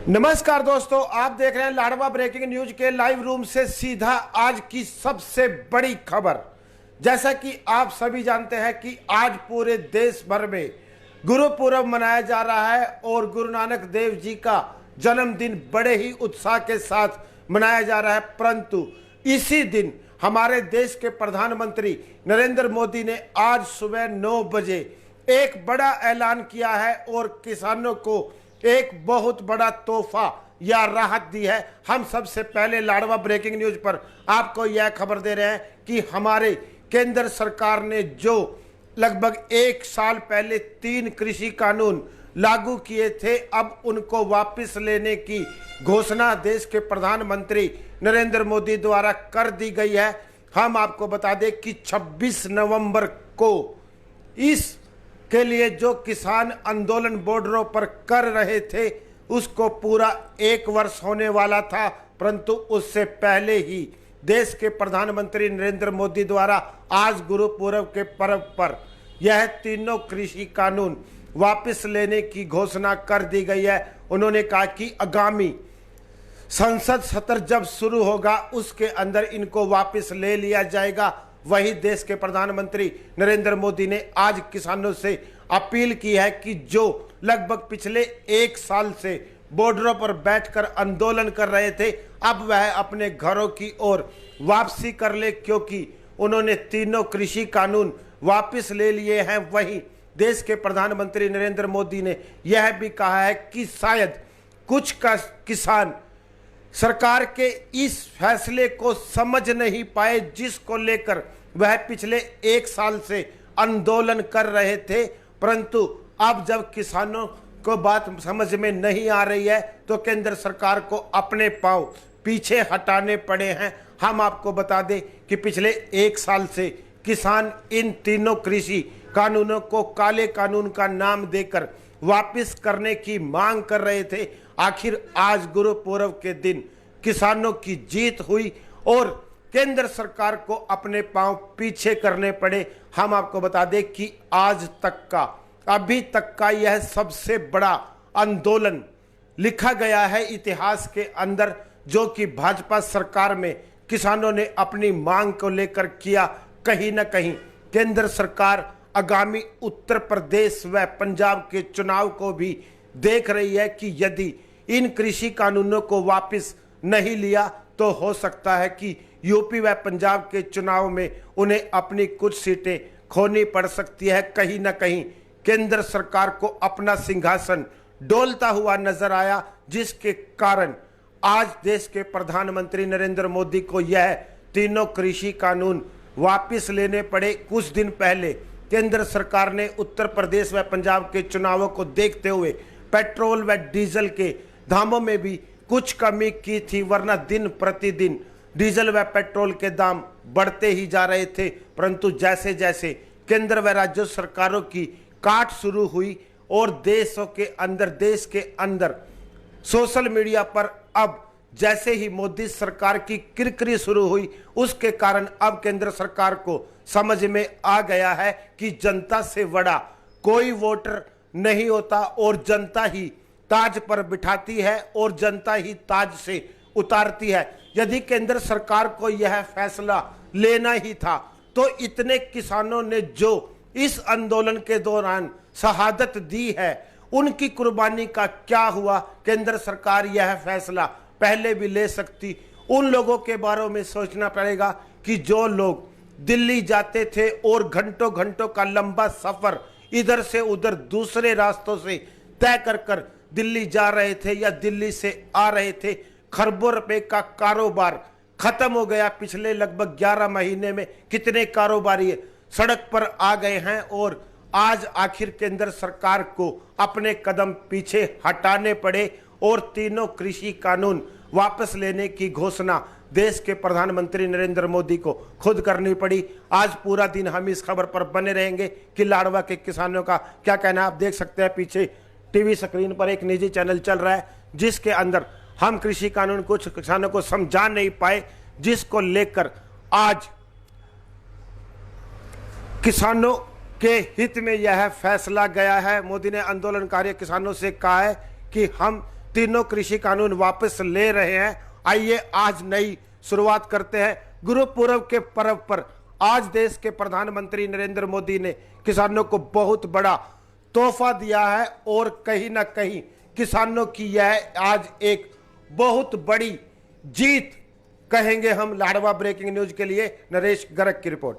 नमस्कार दोस्तों, आप देख रहे हैं लाडवा ब्रेकिंग न्यूज के लाइव रूम से सीधा आज की सबसे बड़ी खबर। जैसा कि आप सभी जानते हैं कि आज पूरे देश भर में गुरुपुरब मनाया जा रहा है और गुरु नानक देव जी का जन्मदिन बड़े ही उत्साह के साथ मनाया जा रहा है। परंतु इसी दिन हमारे देश के प्रधानमंत्री नरेंद्र मोदी ने आज सुबह 9 बजे एक बड़ा ऐलान किया है और किसानों को एक बहुत बड़ा तोहफा या राहत दी है। हम सबसे पहले लाडवा ब्रेकिंग न्यूज पर आपको यह खबर दे रहे हैं कि हमारे केंद्र सरकार ने जो लगभग 1 साल पहले 3 कृषि कानून लागू किए थे, अब उनको वापस लेने की घोषणा देश के प्रधानमंत्री नरेंद्र मोदी द्वारा कर दी गई है। हम आपको बता दें कि 26 नवंबर को इस के लिए जो किसान आंदोलन बॉर्डरों पर कर रहे थे उसको पूरा 1 वर्ष होने वाला था, परंतु उससे पहले ही देश के प्रधानमंत्री नरेंद्र मोदी द्वारा आज गुरुपुरब के पर्व पर यह तीनों कृषि कानून वापस लेने की घोषणा कर दी गई है। उन्होंने कहा कि आगामी संसद सत्र जब शुरू होगा उसके अंदर इनको वापस ले लिया जाएगा। वही देश के प्रधानमंत्री नरेंद्र मोदी ने आज किसानों से अपील की है कि जो लगभग पिछले 1 साल से बॉर्डरों पर बैठकर आंदोलन कर रहे थे, अब वह अपने घरों की ओर वापसी कर ले, क्योंकि उन्होंने तीनों कृषि कानून वापस ले लिए हैं। वहीं देश के प्रधानमंत्री नरेंद्र मोदी ने यह भी कहा है कि शायद कुछ किसान सरकार के इस फैसले को समझ नहीं पाए, जिसको लेकर वह पिछले 1 साल से आंदोलन कर रहे थे। परंतु अब जब किसानों को बात समझ में नहीं आ रही है तो केंद्र सरकार को अपने पांव पीछे हटाने पड़े हैं। हम आपको बता दें कि पिछले 1 साल से किसान इन तीनों कृषि कानूनों को काले कानून का नाम देकर वापस करने की मांग कर रहे थे। आखिर आज गुरुपुरब के दिन किसानों की जीत हुई और केंद्र सरकार को अपने पांव पीछे करने पड़े। हम आपको बता दें कि आज तक का, अभी तक का यह सबसे बड़ा आंदोलन लिखा गया है इतिहास के अंदर, जो कि भाजपा सरकार में किसानों ने अपनी मांग को लेकर किया। कहीं ना कहीं केंद्र सरकार आगामी उत्तर प्रदेश व पंजाब के चुनाव को भी देख रही है कि यदि इन कृषि कानूनों को वापस नहीं लिया तो हो सकता है कि यूपी व पंजाब के चुनाव में उन्हें अपनी कुछ सीटें खोनी पड़ सकती है। कहीं ना कहीं केंद्र सरकार को अपना सिंहासन डोलता हुआ नजर आया, जिसके कारण आज देश के प्रधानमंत्री नरेंद्र मोदी को यह तीनों कृषि कानून वापस लेने पड़े। कुछ दिन पहले केंद्र सरकार ने उत्तर प्रदेश व पंजाब के चुनावों को देखते हुए पेट्रोल व डीजल के दामों में भी कुछ कमी की थी, वरना दिन प्रतिदिन डीजल व पेट्रोल के दाम बढ़ते ही जा रहे थे। परंतु जैसे जैसे केंद्र व राज्य सरकारों की काट शुरू हुई और देश के अंदर सोशल मीडिया पर अब जैसे ही मोदी सरकार की किरकिरी शुरू हुई, उसके कारण अब केंद्र सरकार को समझ में आ गया है कि जनता से बड़ा कोई वोटर नहीं होता और जनता ही ताज पर बिठाती है और जनता ही ताज से उतारती है। यदि केंद्र सरकार को यह फैसला लेना ही था तो इतने किसानों ने जो इस आंदोलन के दौरान शहादत दी है, उनकी कुर्बानी का क्या हुआ? केंद्र सरकार यह फैसला पहले भी ले सकती। उन लोगों के बारे में सोचना पड़ेगा कि जो लोग दिल्ली जाते थे और घंटों घंटों का लंबा सफर इधर से उधर दूसरे रास्तों से तय कर दिल्ली जा रहे थे या दिल्ली से आ रहे थे, खरबों रुपए का कारोबार खत्म हो गया। पिछले लगभग 11 महीने में कितने कारोबारी सड़क पर आ गए हैं और आज आखिर केंद्र सरकार को अपने कदम पीछे हटाने पड़े और तीनों कृषि कानून वापस लेने की घोषणा देश के प्रधानमंत्री नरेंद्र मोदी को खुद करनी पड़ी। आज पूरा दिन हम इस खबर पर बने रहेंगे कि लाडवा के किसानों का क्या कहना है। आप देख सकते हैं पीछे टीवी स्क्रीन पर एक निजी चैनल चल रहा है, जिसके अंदर हम कृषि कानून कुछ किसानों को समझा नहीं पाए, जिसको लेकर आज किसानों के हित में यह फैसला गया है। मोदी ने आंदोलनकारी किसानों से कहा है कि हम तीनों कृषि कानून वापस ले रहे हैं। आइए आज नई शुरुआत करते हैं। गुरु पूर्व के पर्व पर आज देश के प्रधानमंत्री नरेंद्र मोदी ने किसानों को बहुत बड़ा तोहफा दिया है और कहीं ना कहीं किसानों की यह आज एक बहुत बड़ी जीत कहेंगे हम। लाडवा ब्रेकिंग न्यूज के लिए नरेश गर्ग की रिपोर्ट।